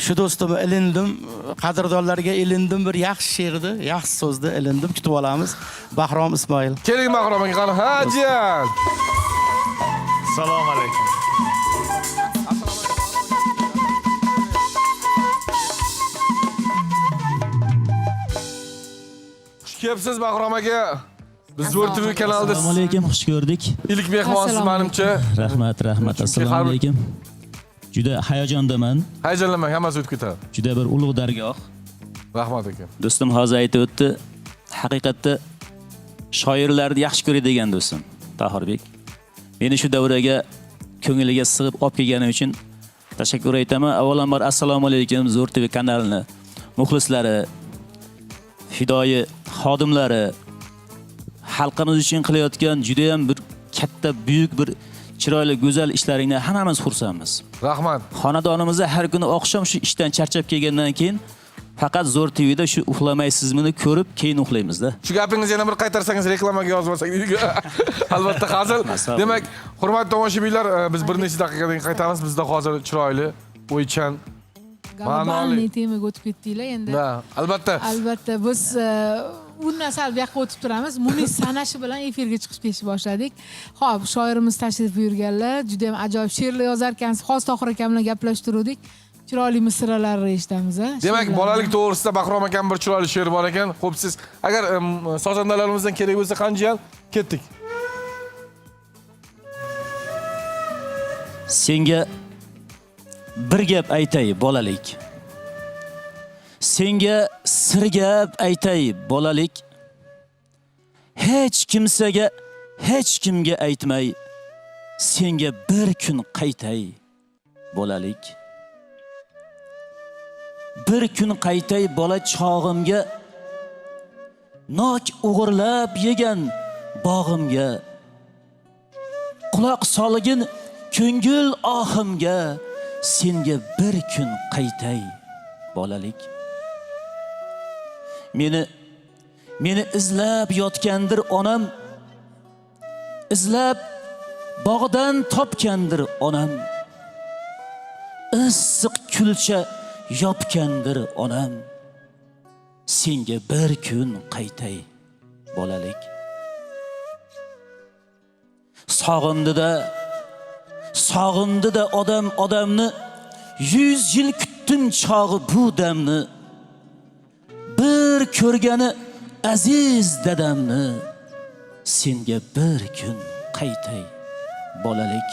Shu do'stimga ilindim, qadrdonlarga ilindim, bir yaxshi she'rni, yaxshi so'zni ilindim, kutib olamiz. Bahrom Ismoil. Keling Bahrom aka qani. Ha, jiyan. Assalomu alaykum. Xush kelibsiz Bahrom aka. Biz Zo'r TV kanalida Assalomu alaykum, xush ko'rdik. ilk mehmonsiz menimcha. Rahmat. Assalomu alaykum. Juda hayajondaman. Hayajonlanmang, hammasi o'tib ketadi. Juda bir ulug' dargoh. Rahmat aka. Do'stim hozir aytib o'tdi. Haqiqatda shoirlarni yaxshi ko'radi degan do'stim Tahorbek. Meni shu davraga ko'ngliga sig'ib olib kelgani uchun tashakkur aytaman. Avvalambor assalomu alaykum Zo'r TV kanalini muxlislari, fidoyi xodimlari, xalqimiz uchun qilayotgan juda ham bir katta, buyuk bir chiroyli, go'zal ishlaringdan hammamiz xursandmiz. Rahmat. Xonadonimizda har kuni oqshom shu ishdan charchab kelgandan keyin faqat Zo'r TVda shu uxlamaysizmini ko'rib, keyin uxlaymiz-da. Shu gapingizni yana bir qaytarsangiz reklamaga yozib olsak deydi. Albatta hazil. Demak, hurmatli tomoshabinlar, biz bir necha daqiqadan keyin qaytamiz. Bizda hozir chiroyli, o'ychan, Globalniy temaga o'tib ketdinglar endi. Da, albatta. Albatta biz undan sal bu yoqqa o'tib turamiz. Munis sanashi bilan efirga chiqishga boshladik. Xo'p, shoirimiz tashrif buyurganlar, juda ham ajoyib she'rlar yozar ekansiz. Xos Tohir aka bilan gaplashtirdik. Chiroyli misralarni eshitamiz. Demak, bolalik to'g'risida Bahrom akam bir chiroyli she'r bor ekan. Xo'p, siz agar sozandalarimizdan kerak bo'lsa qanjiyan ketdik. Senga bir gap aytay bolalik. Senga sir gap aytay bolalik. Hech kimsaga, hech kimga aytmay, senga bir kun qaytay bolalik. Bir kun qaytay bola chog'imga, nok o'g'irlab yegan bog'imga. Quloq solgin ko'ngil ohimga, senga bir kun qaytay bolalik. Meni izlab yotgandir onam, izlab bog'dan topgandir onam. Issiq kulcha yopgandir onam, senga bir kun qaytay bolalik. Sog'indi-da odamni, 100 yil kutdim chog'i bu damni. Bir ko'rgani aziz dadamni, senga bir kun qaytay bolalik.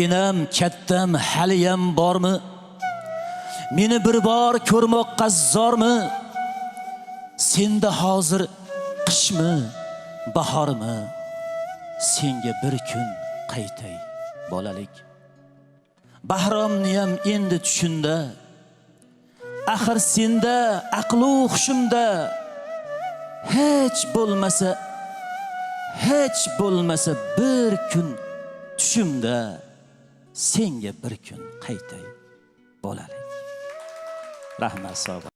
Enam kattam haliyam bormi? Meni bir bor ko'rmoqqa zormi? Senda hozir qishmi, bahormi? Senga bir kun qaytay bolalik. Bahromni ham endi tushunda, axir senda aqlu hushimda, hech bo'lmasa bir kun tushimda, senga bir kun qaytay bolalik. Rahmat, sog'